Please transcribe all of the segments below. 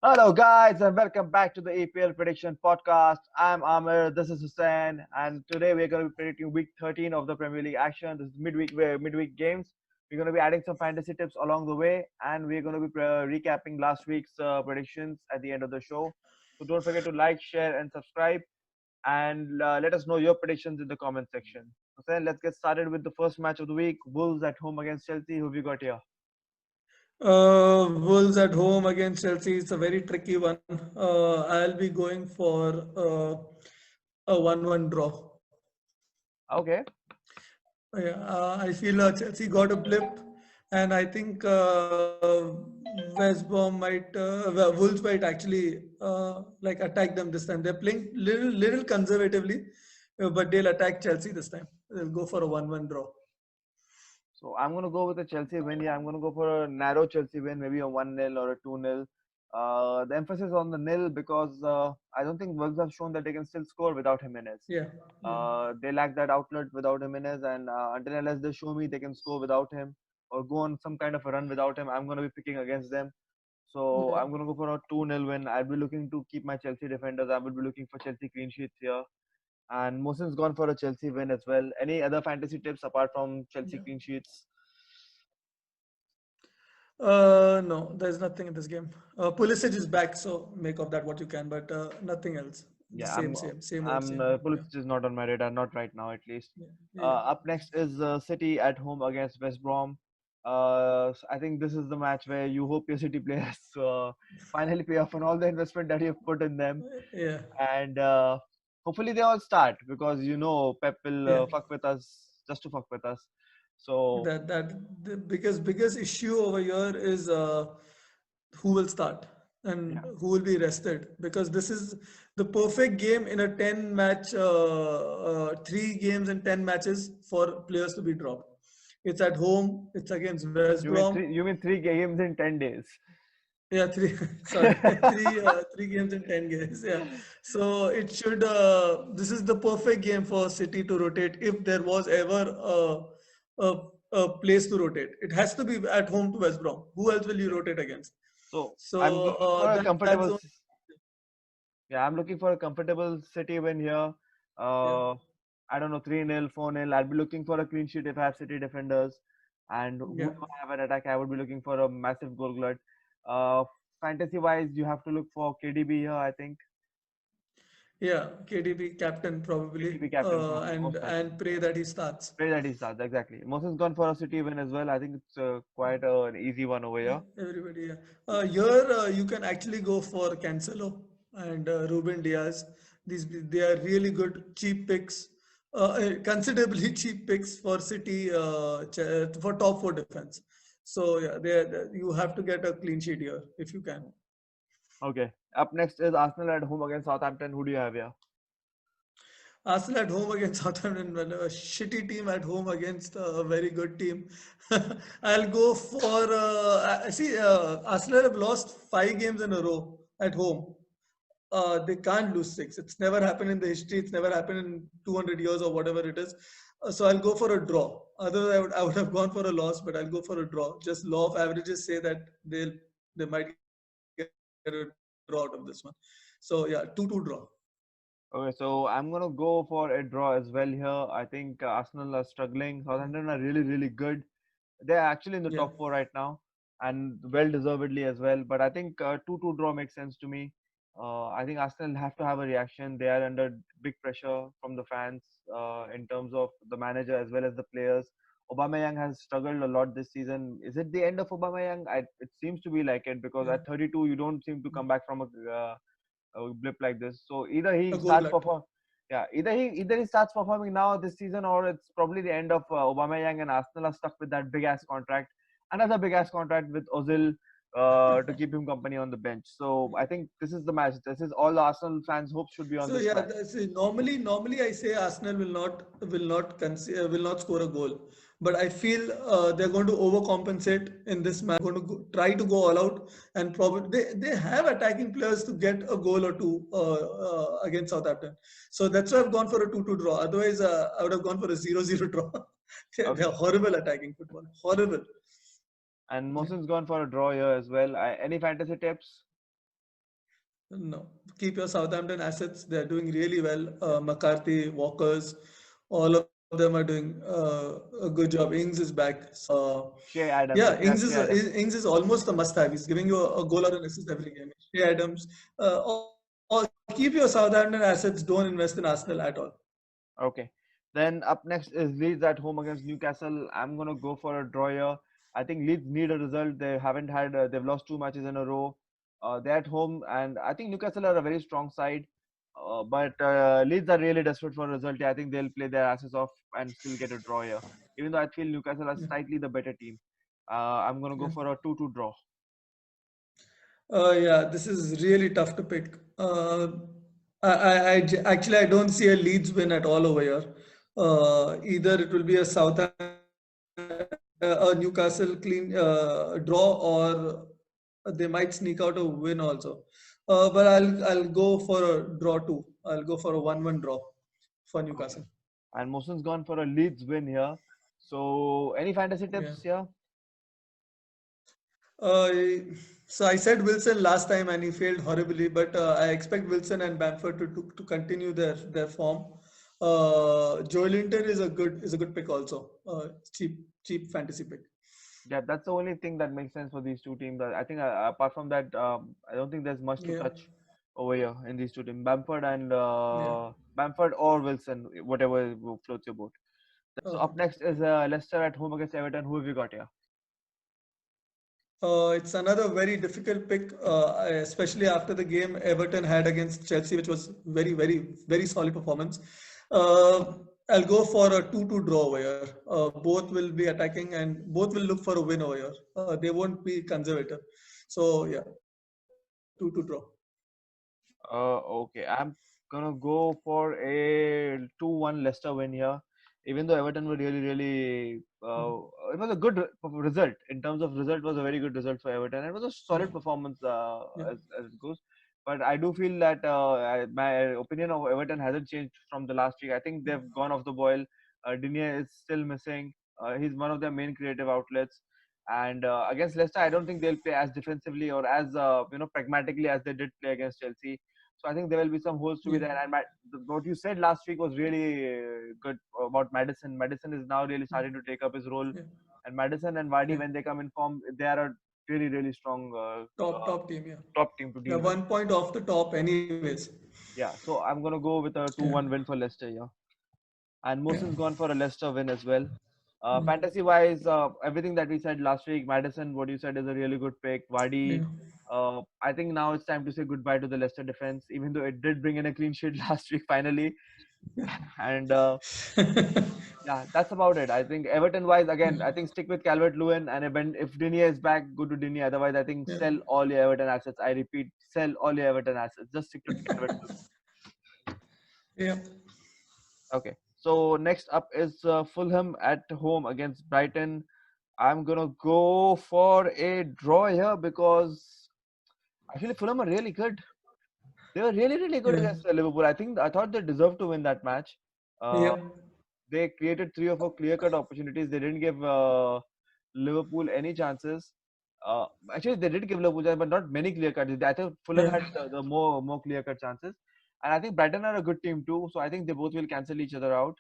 Hello, guys, and welcome back to the EPL Prediction Podcast. I'm Amir, this is Hussein, and today we're going to be predicting Week 13 of the Premier League action. This is midweek games. We're going to be adding some fantasy tips along the way, and we're going to be recapping last week's predictions at the end of the show. So don't forget to like, share, and subscribe, and let us know your predictions in the comment section. Hussein, let's get started with the first match of the week: Wolves at home against Chelsea. Who have you got here? Wolves at home against Chelsea. It's a very tricky one. I'll be going for a 1-1 draw. Okay. Yeah, I feel Chelsea got a blip, and I think West Brom Wolves might actually like attack them this time. They're playing little conservatively, but they'll attack Chelsea this time. They'll go for a 1-1 draw. So I'm going to go with a Chelsea win. Yeah, I'm going to go for a narrow Chelsea win, maybe a 1-0 or a 2-0. The emphasis on the nil because I don't think Wolves have shown that they can still score without Jimenez. Yeah, yeah, They lack that outlet without Jimenez, and until unless they show me they can score without him or go on some kind of a run without him, I'm going to be picking against them. So yeah. I'm going to go for a 2-0 win. I'll be looking to keep my Chelsea defenders. I will be looking for Chelsea clean sheets here. And Mohsin's gone for a Chelsea win as well. Any other fantasy tips apart from Chelsea Yeah. clean sheets? No, there's nothing in this game. Pulisic is back, so make of that what you can, but nothing else. The Yeah, same old, I'm same old. Yeah, Pulisic is not on my radar, not right now at least. yeah, yeah. Up next is City at home against West Brom. I think this is the match where you hope your City players finally pay off on all the investment that you've put in them, Yeah, and hopefully they all start because Pep will yeah. fuck with us just to fuck with us. So That the biggest issue over here is who will start and yeah, who will be rested, because this is the perfect game in a 10 match, 3 games and 10 matches for players to be dropped. It's at home. It's against West Brom. you mean three games in 10 days? Yeah, three. Sorry, three games in 10 games. Yeah, so it should. This is the perfect game for City to rotate if there was ever a place to rotate. It has to be at home to West Brom. Who else will you Yeah. rotate against? So I'm So looking for a that's comfortable. the only. Yeah, I'm looking for a comfortable City win here. Yeah, Uh, I don't know, 3-0, 4-0. I'll be looking for a clean sheet if I have City defenders. And yeah, whoever I have an attack, I would be looking for a massive goal glut. Uh, Fantasy wise, you have to look for KDB here, I think. yeah. KDB captain probably, KDB captain, and most likely. pray that he starts. Pray that he starts, exactly. Moses gone for a City win as well. I think it's quite an easy one over Yeah, here. everybody. Yeah. Here you can actually go for Cancelo and Ruben Diaz. They are really good cheap picks, considerably cheap picks for City, for top four defense. So yeah, you have to get a clean sheet here if you can. Okay. Up next is Arsenal at home against Southampton. Who do you have here? Arsenal at home against Southampton, well, a shitty team at home against a very good team. I'll go for. I see. Arsenal have lost 5 games in a row at home. They can't lose six. It's never happened in the history. It's never happened in 200 years or whatever it is. So I'll go for a draw. Otherwise, I would have gone for a loss, but I'll go for a draw. Just law of averages say that they might get a draw out of this one. So yeah, 2-2 draw. Okay, so I'm gonna go for a draw as well here. I think Arsenal are struggling. Southampton are really, really good. They're actually in the Yeah, top four right now, and well deservedly as well. But I think 2-2 draw makes sense to me. I think Arsenal have to have a reaction. They are under big pressure from the fans in terms of the manager as well as the players. Aubameyang has struggled a lot this season. Is it the end of Aubameyang? It seems to be like it because yeah. at 32 you don't seem to come back from a blip like this. So either A he goal starts glut. perform, yeah, either he starts performing now this season, or it's probably the end of Aubameyang and Arsenal are stuck with that big ass contract, another big ass contract with Ozil to keep him company on the bench. So I think this is the match. This is all the Arsenal fans' hopes should be on So this yeah, match. normally I say Arsenal will not score a goal, but I feel they're going to overcompensate in this match. Going to try to go all out, and probably they have attacking players to get a goal or two against Southampton. So that's why I've gone for a 2-2 draw. Otherwise, I would have gone for a 0-0 draw. They're Okay, horrible attacking football. Horrible. and Yeah. Mohsin's gone for a draw here as well. Any fantasy tips? No, keep your Southampton assets. They're doing really well. McCarthy, Walkers, all of them are doing a good job. Ings is back. So, Shea Adams. yeah, You can have Shea Adams. Ings is almost a must-have. He's giving you a goal or an assist every game. Shea Adams. Or keep your Southampton assets. Don't invest in Arsenal at all. Okay. Then up next is Leeds at home against Newcastle. I'm gonna go for a draw here. I think Leeds need a result. They haven't had. They've lost two matches in a row. They're at home, and I think Newcastle are a very strong side. But Leeds are really desperate for a result here. I think they'll play their asses off and still get a draw here. Even though I feel Newcastle are Yeah, slightly the better team. I'm gonna go yeah. for a 2-2 draw. Yeah, this is really tough to pick. Actually, I don't see a Leeds win at all over here. Either it will be a a Newcastle clean draw, or they might sneak out a win also. But I'll go for a draw too. I'll go for a 1-1 draw for Okay. Newcastle. And Mohsin's gone for a Leeds win here. So any fantasy Yeah. tips here? Uh, so I said Wilson last time and he failed horribly, but I expect Wilson and Bamford to continue their form. Joelinton is a good pick also. Cheap fantasy pick. Yeah, that's the only thing that makes sense for these two teams. I think apart from that, I don't think there's much to Yeah, touch over here in these two teams. Bamford and yeah. Bamford or Wilson, whatever floats your boat. So Okay. up next is Leicester at home against Everton. Who have you got here? It's another very difficult pick, especially after the game Everton had against Chelsea, which was very solid performance. I'll go for a 2-2 draw over here. Both will be attacking and both will look for a win over here. They won't be conservative. So yeah, 2-2 draw. Okay, I'm gonna go for a 2-1 Leicester win here. Even though Everton were really, it was a good result in terms of result. Was a very good result for Everton. It was a Yeah, solid performance yeah, as it goes. But I do feel that my opinion of Everton hasn't changed from the last week. I think they've gone off the boil. Digne is still missing. He's one of their main creative outlets. And against Leicester, I don't think they'll play as defensively or as pragmatically as they did play against Chelsea. So I think there will be some holes to be yeah, there. And what you said last week was really good about Madison. Madison is now really starting to take up his role. yeah, And Madison and Vardy, yeah. when they come in form, they are a really strong Top team. Yeah, top team to yeah. deal with. 1 point off the top, anyways. Yeah, so I'm gonna go with a Yeah, 2-1 win for Leicester here. And yeah, Mohsin's gone for a Leicester win as well. yeah, Fantasy wise, everything that we said last week, Madison, what you said is a really good pick. yeah. Vardy, I think now it's time to say goodbye to the Leicester defense, even though it did bring in a clean sheet last week finally. And yeah, that's about it. I think Everton wise, again, I think stick with Calvert Lewin, and if Digne is back, go to Digne. Otherwise, I think Yeah. sell all your Everton assets. I repeat, sell all your Everton assets. Just stick to Calvert Lewin. Yeah. Okay. So next up is Fulham at home against Brighton. I'm gonna go for a draw here because actually Fulham are really good. They were really good Yeah. against Liverpool. I thought they deserved to win that match. Uh, Yep. they created three or four clear-cut opportunities. They didn't give Liverpool any chances. Actually, they did give Liverpool chances, but not many clear-cuts. I think Fulham Yeah. had the more clear-cut chances. And I think Brighton are a good team too. So I think they both will cancel each other out.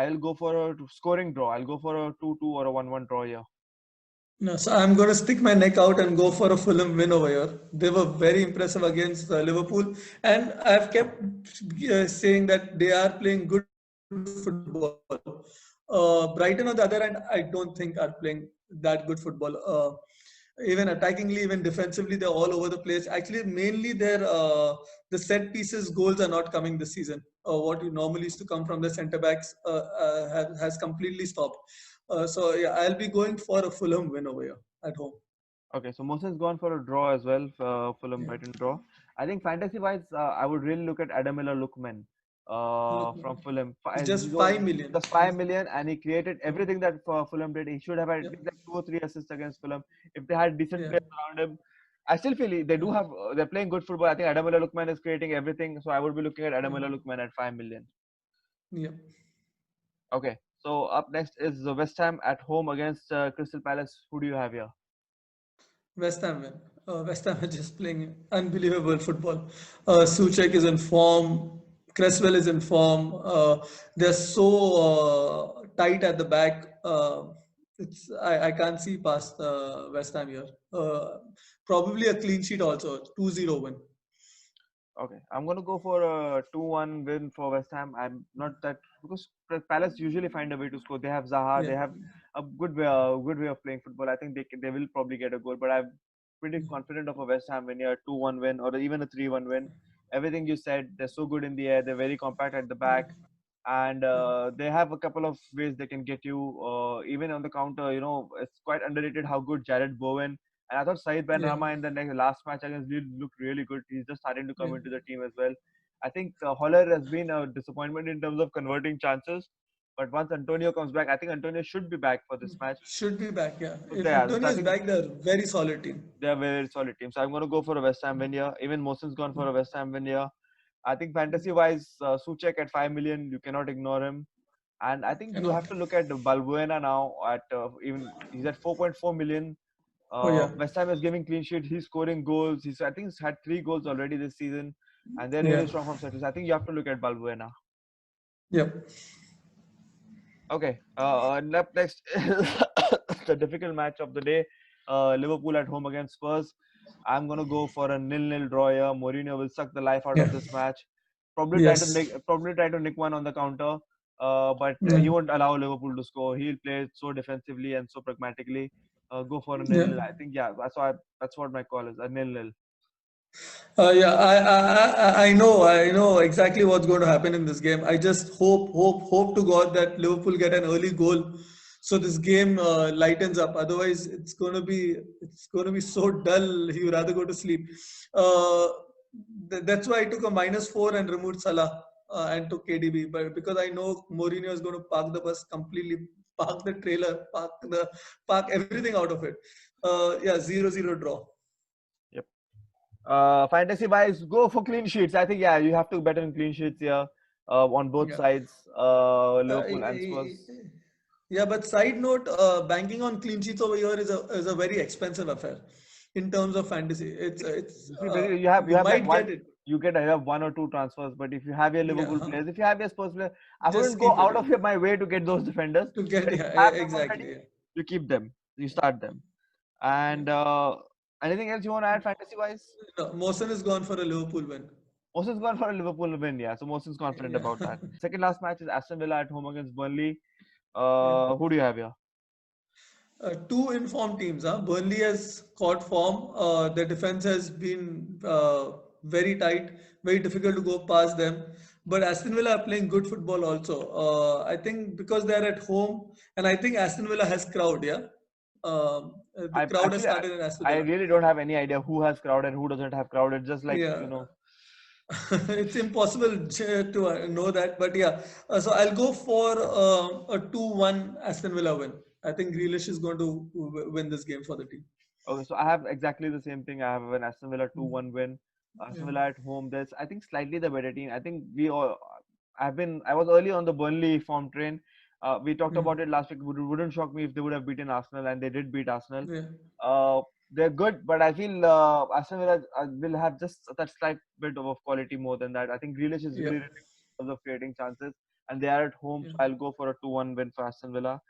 I'll go for a scoring draw. I'll go for a 2-2 or a 1-1 draw here. No, so I'm going to stick my neck out and go for a Fulham win over here. They were very impressive against Liverpool, and I've kept saying that they are playing good football. Brighton, on the other hand, I don't think are playing that good football. Even attackingly, even defensively, they're all over the place. Actually, mainly the set pieces goals are not coming this season. What you normally used to come from the centre backs has completely stopped. So yeah, I'll be going for a Fulham win over here at home. Okay, so Mohsen's gone for a draw as well, Fulham Yeah, Brighton draw. I think fantasy-wise, I would really look at Adamila Lookman look, from Fulham. it's He's just 5 million. just 5 million, and he created everything that Fulham did. He should have had Yeah, at least like two or three assists against Fulham if they had decent yeah, players around him. I still feel they yeah, do have they're playing good football. I think Adamila Lookman is creating everything, so I would be looking at yeah, Adamila Lookman at 5 million. yeah. Okay, so up next is the West Ham at home against Crystal Palace. Who do you have here? West Ham win. West Ham are just playing unbelievable football. Soucek is in form. Cresswell is in form. They're so tight at the back. I can't see past West Ham here. Probably a clean sheet also. 2-0 win. Okay, I'm gonna go for a 2-1 win for West Ham. I'm not that because Palace usually find a way to score. They have Zaha. Yeah. They have a good way of playing football. I think they will probably get a goal. But I'm pretty confident of a West Ham win here, 2-1 win or even a 3-1 win. Everything you said, they're so good in the air. They're very compact at the back, and they have a couple of ways they can get you. Even on the counter, it's quite underrated how good Jared Bowen and I thought Saeed Ben Yeah. Rama in the last match against Leeds looked really good. He's just starting to Yeah. come into the team as well. I think Holler has been a disappointment in terms of converting chances. But once Antonio comes back, I think Antonio should be back for this match. Should be back. Yeah. So If yeah, Antonio I is think back, they're very solid team. they're a very solid team. So I'm going to go for a West Ham win here. Even Mohsin's gone for a West Ham win here. I think fantasy wise, Suchek at 5 million, you cannot ignore him. And I think you Cannot. have to look at Balbuena now at even he's at 4.4 million. Oh yeah. West Ham is giving clean sheet. He's scoring goals. I think he's had 3 goals already this season, and they're Yeah. really strong from set pieces. I think you have to look at Balbuena. Yep. Okay. And up next is the difficult match of the day. Liverpool at home against Spurs. I'm gonna go for a nil-nil draw here. Mourinho will suck the life out Yeah. of this match. Yes. Probably try to nick one on the counter. But Yeah. he won't allow Liverpool to score. He'll play so defensively and so pragmatically. Go for a Yeah. nil-nil. I think yeah. That's what my call is a nil-nil. Yeah, I know exactly what's going to happen in this game. I just hope to God that Liverpool get an early goal, so this game lightens up. Otherwise, it's going to be so dull. You rather go to sleep. Uh, that's why I took a -4 and removed Salah and took KDB. But because I know Mourinho is going to park the bus completely, park the trailer, park everything out of it. Yeah, 0-0 draw. Yep. Fantasy wise, go for clean sheets. I think yeah, you have to bet on clean sheets here on both Yeah. sides, Uh, Liverpool and eh, Spurs. eh, yeah, but side note, banking on clean sheets over here is a very expensive affair in terms of fantasy. It's You see, basically you you have like might one get it. you have 1 or 2 transfers, but if you have your Yeah, Liverpool players, if you have your Spurs players, I just wouldn't go keep it. out of my way to get those defenders. To get But if yeah, you have them exactly. already, Yeah, you keep them, you start them. yeah. And anything else you want to add fantasy wise? No, Mohsen is gone for a Liverpool win. Mohsin's gone for a Liverpool win, yeah. So Mohsin's confident Yeah, about that. Second last match is Aston Villa at home against Burnley. yeah. Who do you have here? Two informed teams. Huh? Burnley has caught form. Their defense has been very tight, very difficult to go past them. But Aston Villa are playing good football also. I think because they're at home, and I think Aston Villa has crowd. Yeah, the I crowd has actually started in Aston I Villa. really don't have any idea who has crowd and who doesn't have crowd. It's just like Yeah, it's impossible to know that. But yeah, so I'll go for a 2-1 Aston Villa win. I think Grealish is going to win this game for the team. okay. So I have exactly the same thing. I have an Aston Villa 2-1 win. Yeah. Aston Villa at home. There's I think slightly the better team. I think we all. I was early on the Burnley form train. We talked Mm. about it last week. Wouldn't shock me if they would have beaten Arsenal, and they did beat Arsenal. Yeah. Uh, they're good, but I feel Aston Villa will have just that slight bit of quality more than that. I think Grealish is Yeah. really, really good in terms of creating chances, and they are at home, Yeah. so I'll go for a 2-1 win for Aston Villa.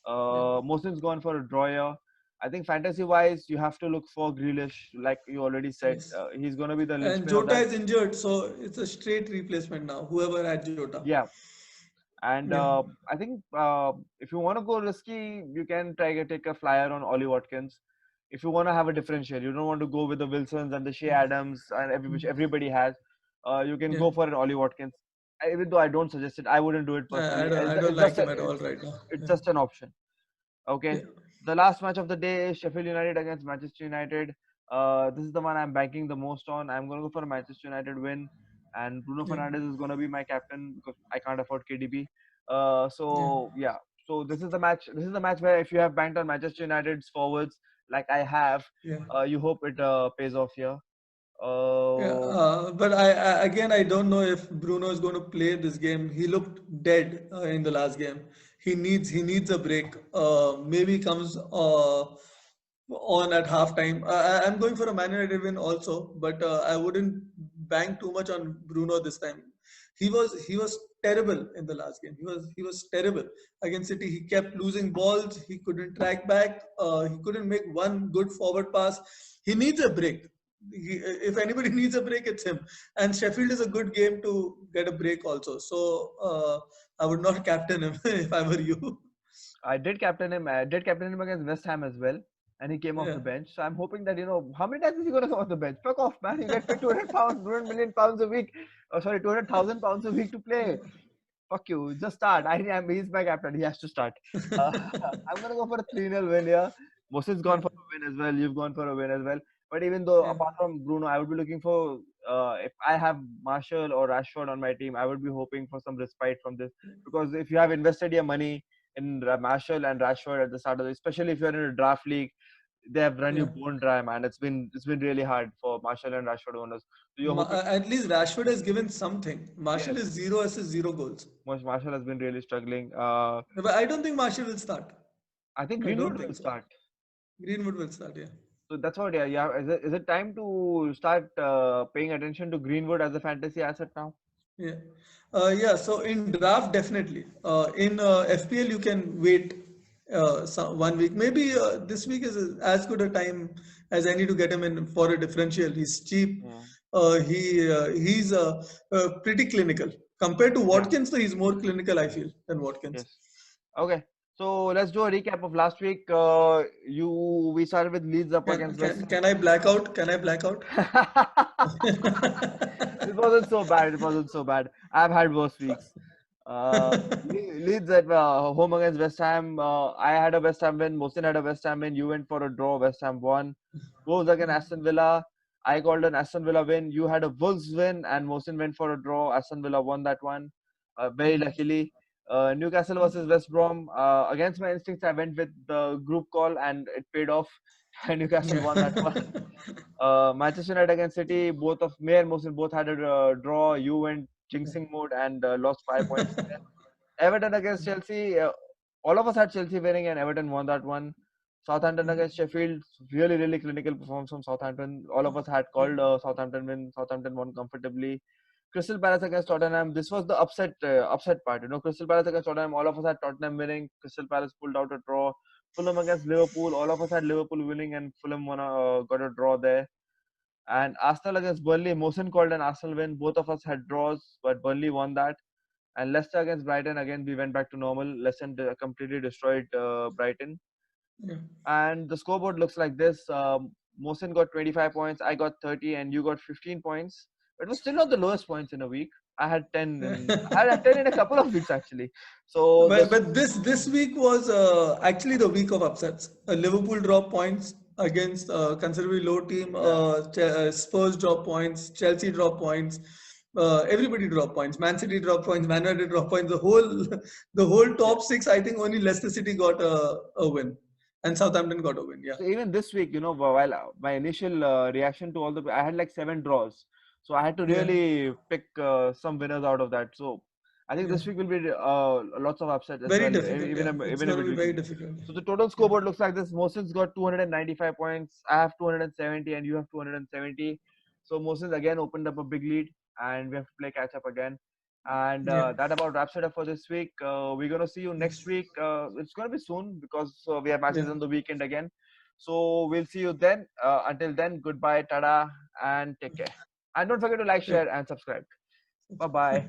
Yeah. Mohsin's gone for a draw here. I think fantasy-wise, you have to look for Grealish, like you already said. Yes. He's going to be the And linchpin of Jota that. is injured, so it's a straight replacement now. Whoever had Jota. Yeah, and Yeah. I think if you want to go risky, you can try to take a flyer on Ollie Watkins. If you want to have a differential, you don't want to go with the Wilsons and the Shea Adams and which everybody has. You can Yeah. go for an Ollie Watkins. Even though I don't suggest it, I wouldn't do it personally. I don't like him at all right now. It's Yeah. just an option. Okay. Yeah. The last match of the day is Sheffield United against Manchester United. This is the one I'm banking the most on. I'm going to go for a Manchester United win, and Bruno Yeah. Fernandes is going to be my captain because I can't afford KDB. Yeah. So yeah. So this is the match. This is the match where if you have banked on Manchester United's forwards, like I have, Yeah. you hope it pays off here. Yeah, Uh, but again I don't know if Bruno is going to play this game. He looked dead in the last game. He needs a break. Maybe comes on at halftime. I'm going for a Man United win also, but I wouldn't bank too much on Bruno this time. He was terrible in the last game. He was terrible against City. He kept losing balls. He couldn't track back. He couldn't make one good forward pass. He needs a break. If anybody needs a break, it's him. And Sheffield is a good game to get a break also. So I would not captain him if I were you. I did captain him. I did captain him against West Ham as well, and he came off Yeah. the bench. So I'm hoping that how many times is he going to come off the bench? Fuck off, man! You get paid 200 pounds, 200 million pounds a week. Oh, sorry, 200,000 pounds a week to play. Fuck you. Just start. He's my captain. He has to start. Uh, I'm gonna go for a 3-0 win here. Mohsin's gone Yeah. for a win as well. You've gone for a win as well. But even though, Yeah. apart from Bruno, I would be looking for if I have Marshall or Rashford on my team, I would be hoping for some respite from this, because if you have invested your money in Marshall and Rashford at the start of especially if you're in a draft league, they have run you Yeah. bone dry, man. It's been really hard for Marshall and Rashford owners. So you're hoping, At least Rashford has given something. Marshall yes, is 0 assists, 0 goals. Marshall has been really struggling. But I don't think Marshall will start. I think I Greenwood don't will think so. start. Greenwood will start, yeah. So that's what, yeah, yeah. Is it time to start paying attention to Greenwood as a fantasy asset now? Yeah. Yeah, so in draft, definitely. In FPL, you can wait 1 week. Maybe this week is as good a time as any to get him in for a differential. He's cheap. Yeah. He's pretty clinical. Compared to Yeah. Watkins, though, he's more clinical, I feel, than Watkins. Yes. Okay. So let's do a recap of last week. We started with Leeds up Can against can West can I black out? Can I black out? Ham. It wasn't so bad. It wasn't so bad. I've had worse weeks. Leeds at home against West Ham. I had a West Ham win. Mohsin had a West Ham win. You went for a draw. West Ham won. Wolves against Aston Villa. I called an Aston Villa win. You had a Wolves win, and Mohsin went for a draw. Aston Villa won that one, very luckily. Newcastle versus West Brom. Against my instincts, I went with the group call, and it paid off. Newcastle Yeah. won that one. Manchester United against City, both of me and Mohsin both had a draw. You went jinxing mode and lost 5 points. Everton against Chelsea, all of us had Chelsea winning and Everton won that one. Southampton against Sheffield, really, really clinical performance from Southampton. All of us had called Southampton win. Southampton won comfortably. Crystal Palace against Tottenham. This was the upset part. Crystal Palace against Tottenham. All of us had Tottenham winning. Crystal Palace pulled out a draw. Fulham against Liverpool. All of us had Liverpool winning, and Fulham got a draw there. And Arsenal against Burnley. Mohsen called an Arsenal win. Both of us had draws, but Burnley won that. And Leicester against Brighton, again, we went back to normal. Leicester completely destroyed Brighton. Yeah. And the scoreboard looks like this. Mohsen got 25 points, I got 30, and you got 15 points. It was still not the lowest points in a week. I had 10 in a couple of weeks actually. So But this, but this week was actually the week of upsets. Liverpool dropped points against a considerably low team. yeah, Spurs dropped points. Chelsea dropped points. Everybody dropped points. Man City dropped points. Man United dropped points. The whole yeah. top six. I think only Leicester City got a win, and Southampton got a win. Yeah, So even this week, while my initial reaction to I had like 7 draws, so I had to yeah, really pick some winners out of that. So I think yeah. this week will be lots of upsets as Very well, difficult. Yeah, it's even a going to be midweek very game. difficult. So the total Yeah, scoreboard looks like this: Mohsin's got 295 points, I have 270, and you have 270. So Mohsin's again opened up a big lead, and we have to play catch up again. And yeah. that about wraps it up for this week. We're gonna see you next Yes. week. It's gonna be soon because we have Yeah. matches on the weekend again. So we'll see you then. Until then, goodbye, tada, and take care. And don't forget to like, Take. share, and subscribe. Bye bye.